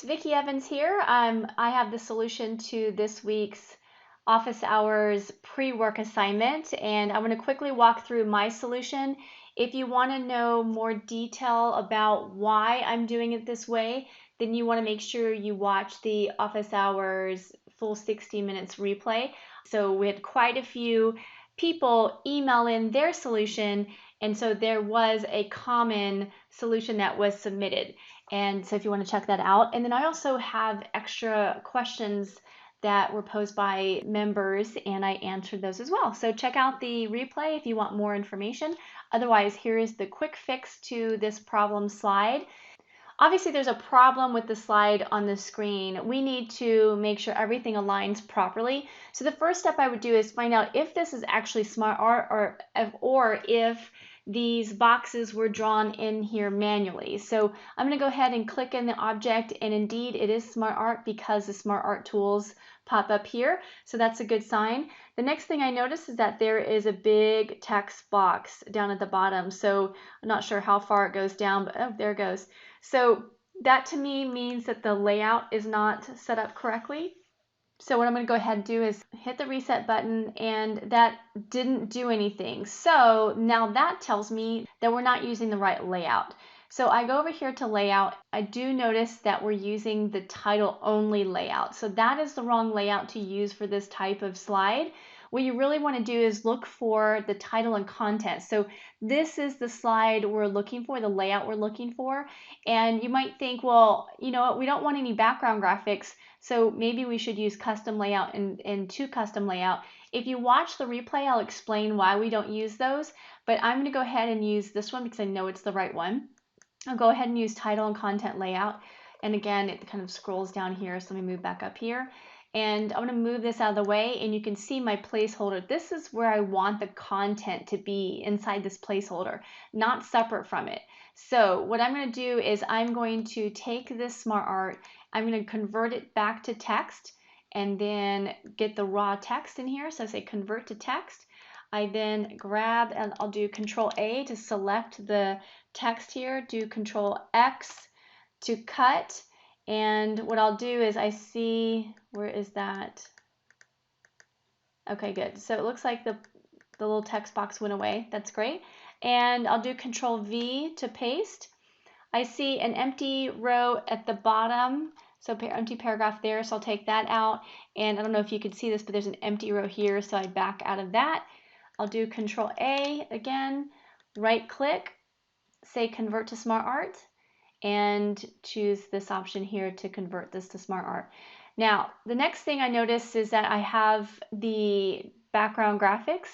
Vicki Evans here. I have the solution to this week's office hours pre-work assignment, and I'm going to quickly walk through my solution. If you want to know more detail about why I'm doing it this way, then you want to make sure you watch the office hours full 60 minutes replay. So we had quite a few people email in their solution, and so there was a common solution that was submitted. And so if you want to check that out. And then I also have extra questions that were posed by members, and I answered those as well. So check out the replay if you want more information. Otherwise, here is the quick fix to this problem slide. Obviously, there's a problem with the slide on the screen. We need to make sure everything aligns properly. So the first step I would do is find out if this is actually SmartArt or if these boxes were drawn in here manually. So I'm going to go ahead and click in the object, and indeed it is SmartArt because the SmartArt tools pop up here. So that's a good sign. The next thing I notice is that there is a big text box down at the bottom. So I'm not sure how far it goes down, but oh, there it goes. So that to me means that the layout is not set up correctly. So what I'm going to go ahead and do is hit the reset button, and that didn't do anything. So now that tells me that we're not using the right layout. So I go over here to layout. I do notice that we're using the title only layout. So that is the wrong layout to use for this type of slide. What you really want to do is look for the title and content. So this is the slide we're looking for, the layout we're looking for. And you might think, well, you know what, we don't want any background graphics, so maybe we should use custom layout and to custom layout. If you watch the replay, I'll explain why we don't use those, but I'm going to go ahead and use this one because I know it's the right one. I'll go ahead and use title and content layout. And again, it kind of scrolls down here, so let me move back up here. And I'm going to move this out of the way, and you can see my placeholder. This is where I want the content to be inside this placeholder, not separate from it. So what I'm going to do is I'm going to take this SmartArt, I'm going to convert it back to text, and then get the raw text in here. So I say convert to text. I then grab, and I'll do Control A to select the text here, do Control X to cut. And what I'll do is I see, where is that? Okay, good. So it looks like the little text box went away. That's great. And I'll do Control V to paste. I see an empty row at the bottom, so empty paragraph there, so I'll take that out. And I don't know if you can see this, but there's an empty row here, so I back out of that. I'll do Control A again, right click, say Convert to SmartArt, and choose this option here to convert this to SmartArt. Now, the next thing I notice is that I have the background graphics,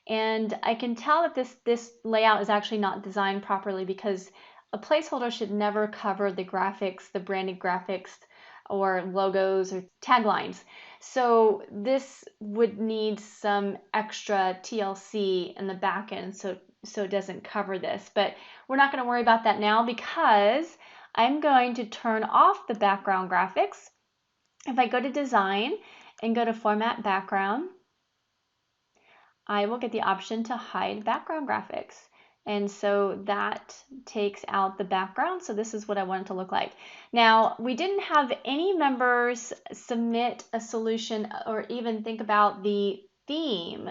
and I can tell that this layout is actually not designed properly because a placeholder should never cover the graphics, the branded graphics, or logos or taglines. So this would need some extra TLC in the back end so it doesn't cover this. But we're not going to worry about that now because I'm going to turn off the background graphics. If I go to Design and go to Format Background, I will get the option to hide background graphics. And so that takes out the background. So this is what I want it to look like. Now, we didn't have any members submit a solution or even think about the theme.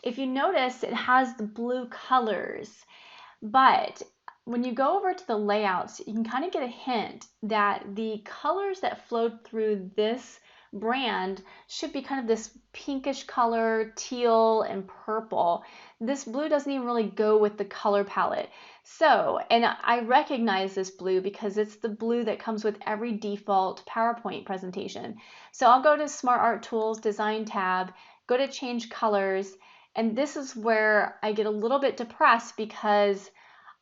If you notice, it has the blue colors, but when you go over to the layouts, you can kind of get a hint that the colors that flowed through this brand should be kind of this pinkish color, teal and purple. This blue doesn't even really go with the color palette. So, and I recognize this blue because it's the blue that comes with every default PowerPoint presentation. So I'll go to SmartArt Tools, Design tab, go to Change Colors, and this is where I get a little bit depressed because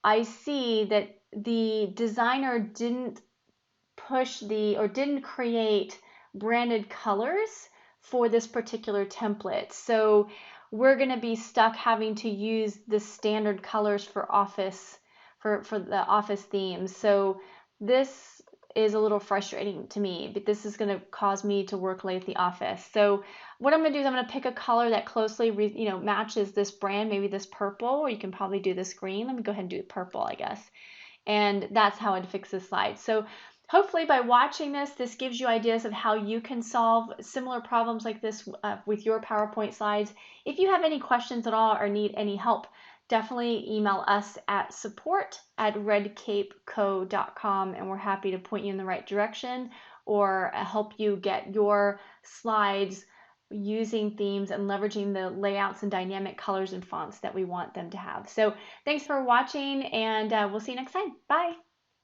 I see that the designer didn't didn't create branded colors for this particular template. So we're going to be stuck having to use the standard colors for office, for the office themes. So this is a little frustrating to me, but this is going to cause me to work late at the office. So what I'm going to do is I'm going to pick a color that closely matches this brand, maybe this purple, or you can probably do this green. Let me go ahead and do purple, I guess. And that's how I'd fix this slide. So hopefully by watching this gives you ideas of how you can solve similar problems like this with your PowerPoint slides. If you have any questions at all or need any help, definitely email us at support@redcapeco.com, and we're happy to point you in the right direction or help you get your slides using themes and leveraging the layouts and dynamic colors and fonts that we want them to have. So thanks for watching, and we'll see you next time. Bye.